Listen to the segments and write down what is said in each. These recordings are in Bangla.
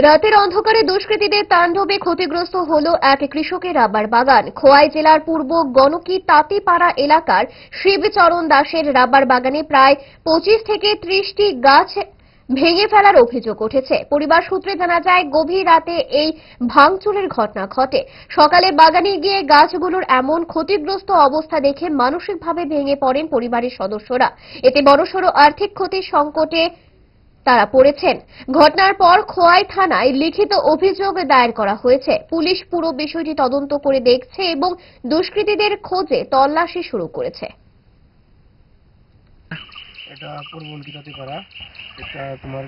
রাতের অন্ধকারে দুষ্কৃতীদের তাণ্ডবে ক্ষতিগ্রস্ত হলো এক কৃষকের রাবার বাগান। খোয়াই জেলার পূর্ব গণকি তাঁতিপাড়া এলাকার শিবচরণ দাসের রাবার বাগানে প্রায় 25 থেকে 30টি গাছ ভেঙে ফেলার অভিযোগ উঠেছে। পরিবার সূত্রে জানা যায়, গভীর রাতে এই ভাঙচুরের ঘটনা ঘটে। সকালে বাগানে গিয়ে গাছগুলোর এমন ক্ষতিগ্রস্ত অবস্থা দেখে মানসিকভাবে ভেঙে পড়েন পরিবারের সদস্যরা। এতে বড়সড় আর্থিক ক্ষতির সংকটে তারা পড়েছেন। ঘটনার পর খোয়াই থানায় লিখিত অভিযোগ দায়ের করা হয়েছে। পুলিশ পুরো বিষয়টি তদন্ত করে দেখছে এবং দুষ্কৃতীদের খোঁজে তল্লাশি শুরু করেছে। এটা পূর্ববঙ্গিতাতে করা। এটা তোমার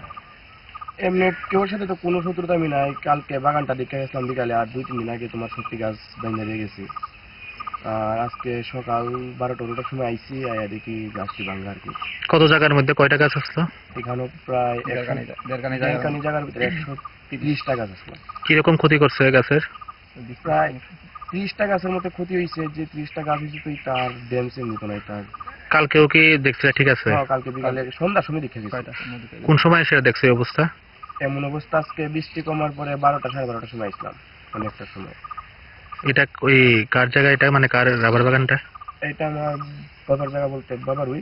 এমনি কেউর সাথে তো কোনো শত্রুতা আমি নাই। কালকে বাগানটা দেখে গেছিলাম বিকালে, আর 2-3 দিন আগে তোমার সত্যি গাছ বাইন্দা দিয়ে গেছি। আর আজকে সকাল 12টার সময় আইসি, আয়া দেখি গাছটি ভাঙা আর কি। কত জায়গার মধ্যে কয়টা গাছ আসলো? এখানে প্রায় দেড়খানি জায়গার ভিতরে 130টা গাছ আসলো। কিরকম ক্ষতি করছে গাছের? প্রায় 30টা গাছের মতো ক্ষতি হয়েছে। যে 30টা গাছ হয়েছে তো তার ড্যামেজের মতো নাই তার। কালকেও কি দেখছিলে? ঠিক আছে, কালকে বিকালে সন্ধ্যার সময় দেখে গেছি। কোন সময় এসে দেখছো এই অবস্থা? এমন অবস্থা আজকে বৃষ্টি কমার পরে 12টা সাড়ে 12টার সময় আসলাম, অনেকটার সময়। এটা ওই কার জায়গা? এটা মানে কার রাবার বাগানটা? এটা আমার বাবার জায়গা বলতে বাবার ওই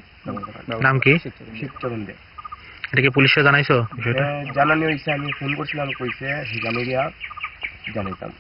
নাম কি? শিবচরণ দে। এটা কি পুলিশে জানাইছো বিষয়টা? জানানি হয়েছে, আমি ফোন করছিলাম, কইছে জানিয়ে জানাইতাম।